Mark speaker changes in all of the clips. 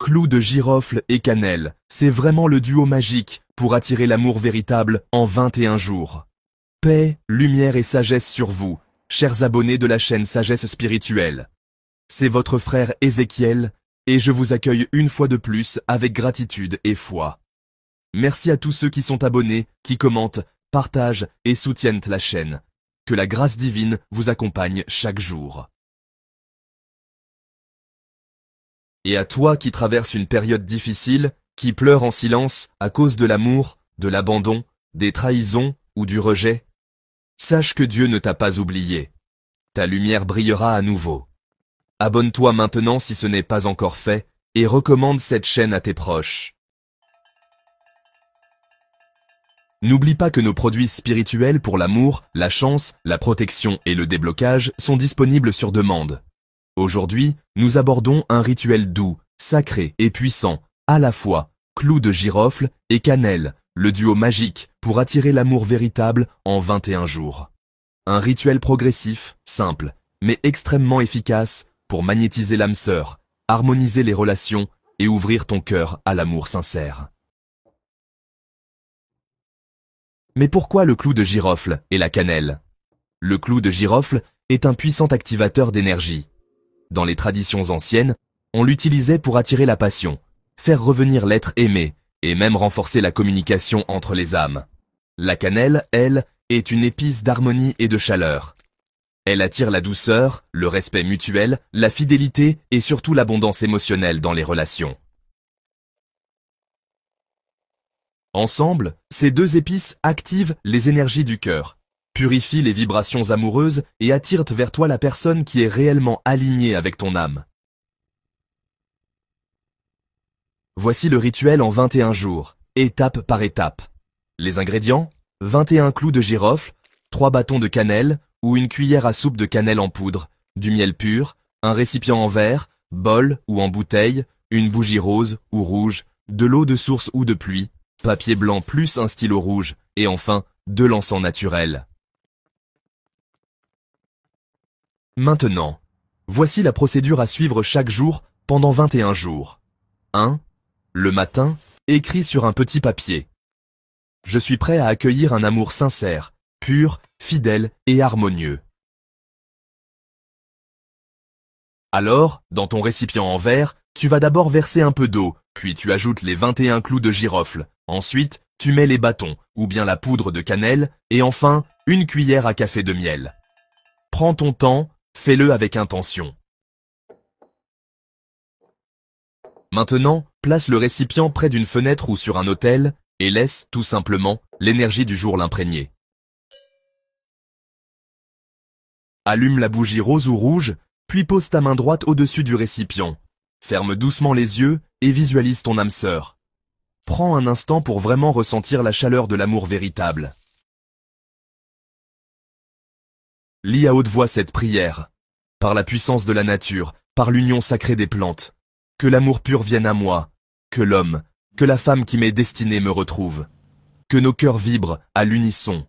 Speaker 1: clou de girofle et cannelle, c'est vraiment le duo magique pour attirer l'amour véritable en 21 jours. Paix, lumière et sagesse sur vous, chers abonnés de la chaîne Sagesse Spirituelle. C'est votre frère Ézéchiel, et je vous accueille une fois de plus avec gratitude et foi. Merci à tous ceux qui sont abonnés, qui commentent, partagent et soutiennent la chaîne. Que la grâce divine vous accompagne chaque jour. Et à toi qui traverses une période difficile, qui pleure en silence à cause de l'amour, de l'abandon, des trahisons ou du rejet, sache que Dieu ne t'a pas oublié. Ta lumière brillera à nouveau. Abonne-toi maintenant si ce n'est pas encore fait et recommande cette chaîne à tes proches. N'oublie pas que nos produits spirituels pour l'amour, la chance, la protection et le déblocage sont disponibles sur demande. Aujourd'hui, nous abordons un rituel doux, sacré et puissant, à la fois, clou de girofle et cannelle, le duo magique pour attirer l'amour véritable en 21 jours. Un rituel progressif, simple, mais extrêmement efficace pour magnétiser l'âme sœur, harmoniser les relations et ouvrir ton cœur à l'amour sincère. Mais pourquoi le clou de girofle et la cannelle? Le clou de girofle est un puissant activateur d'énergie. Dans les traditions anciennes, on l'utilisait pour attirer la passion, faire revenir l'être aimé et même renforcer la communication entre les âmes. La cannelle, elle, est une épice d'harmonie et de chaleur. Elle attire la douceur, le respect mutuel, la fidélité et surtout l'abondance émotionnelle dans les relations. Ensemble, ces deux épices activent les énergies du cœur, purifient les vibrations amoureuses et attirent vers toi la personne qui est réellement alignée avec ton âme. Voici le rituel en 21 jours, étape par étape. Les ingrédients, 21 clous de girofle, 3 bâtons de cannelle ou une cuillère à soupe de cannelle en poudre, du miel pur, un récipient en verre, bol ou en bouteille, une bougie rose ou rouge, de l'eau de source ou de pluie, papier blanc plus un stylo rouge, et enfin, de l'encens naturel. Maintenant, voici la procédure à suivre chaque jour pendant 21 jours. 1. Le matin, écris sur un petit papier. Je suis prêt à accueillir un amour sincère, pur, fidèle et harmonieux. Alors, dans ton récipient en verre, tu vas d'abord verser un peu d'eau, puis tu ajoutes les 21 clous de girofle. Ensuite, tu mets les bâtons, ou bien la poudre de cannelle, et enfin, une cuillère à café de miel. Prends ton temps, fais-le avec intention. Maintenant, place le récipient près d'une fenêtre ou sur un autel, et laisse, tout simplement, l'énergie du jour l'imprégner. Allume la bougie rose ou rouge, puis pose ta main droite au-dessus du récipient. Ferme doucement les yeux et visualise ton âme sœur. Prends un instant pour vraiment ressentir la chaleur de l'amour véritable. Lis à haute voix cette prière. Par la puissance de la nature, par l'union sacrée des plantes, que l'amour pur vienne à moi, que l'homme, que la femme qui m'est destinée me retrouve, que nos cœurs vibrent à l'unisson.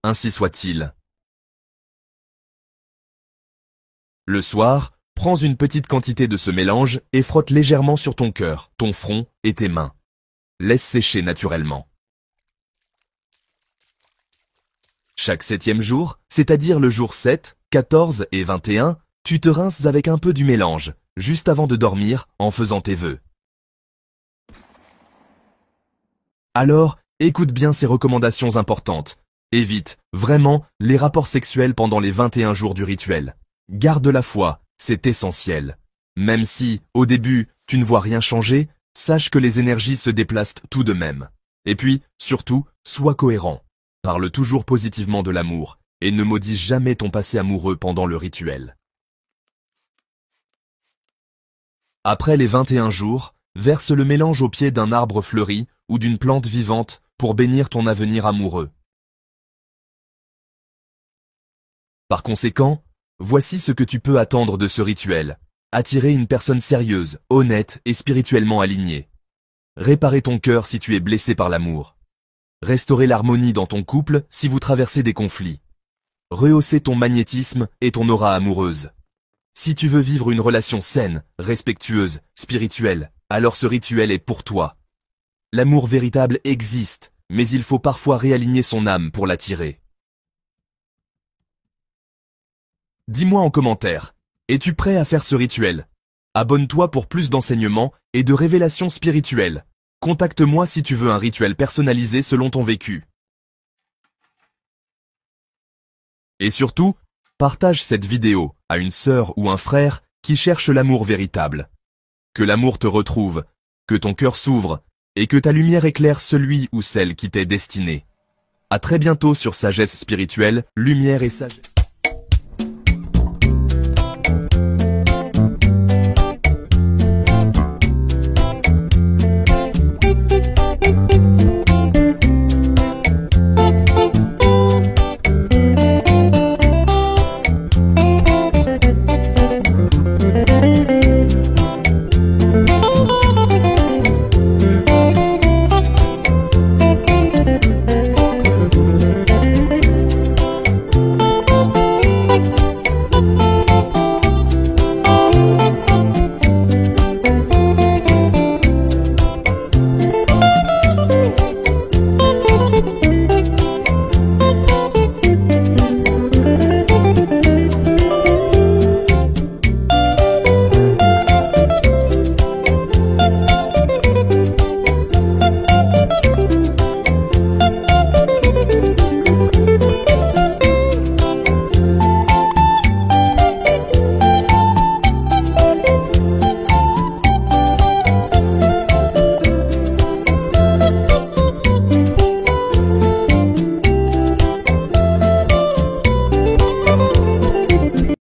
Speaker 1: Ainsi soit-il. Le soir, prends une petite quantité de ce mélange et frotte légèrement sur ton cœur, ton front et tes mains. Laisse sécher naturellement. Chaque 7e jour, c'est-à-dire le jour 7, 14 et 21, tu te rinces avec un peu du mélange, juste avant de dormir en faisant tes vœux. Alors, écoute bien ces recommandations importantes. Évite, vraiment, les rapports sexuels pendant les 21 jours du rituel. Garde la foi, c'est essentiel. Même si, au début, tu ne vois rien changer, sache que les énergies se déplacent tout de même. Et puis, surtout, sois cohérent. Parle toujours positivement de l'amour et ne maudis jamais ton passé amoureux pendant le rituel. Après les 21 jours, verse le mélange au pied d'un arbre fleuri ou d'une plante vivante pour bénir ton avenir amoureux. Par conséquent, voici ce que tu peux attendre de ce rituel. Attirer une personne sérieuse, honnête et spirituellement alignée. Réparer ton cœur si tu es blessé par l'amour. Restaurer l'harmonie dans ton couple si vous traversez des conflits. Rehausser ton magnétisme et ton aura amoureuse. Si tu veux vivre une relation saine, respectueuse, spirituelle, alors ce rituel est pour toi. L'amour véritable existe, mais il faut parfois réaligner son âme pour l'attirer. Dis-moi en commentaire, es-tu prêt à faire ce rituel? Abonne-toi pour plus d'enseignements et de révélations spirituelles. Contacte-moi si tu veux un rituel personnalisé selon ton vécu. Et surtout, partage cette vidéo à une sœur ou un frère qui cherche l'amour véritable. Que l'amour te retrouve, que ton cœur s'ouvre et que ta lumière éclaire celui ou celle qui t'est destiné. À très bientôt sur Sagesse Spirituelle, Lumière et Sagesse.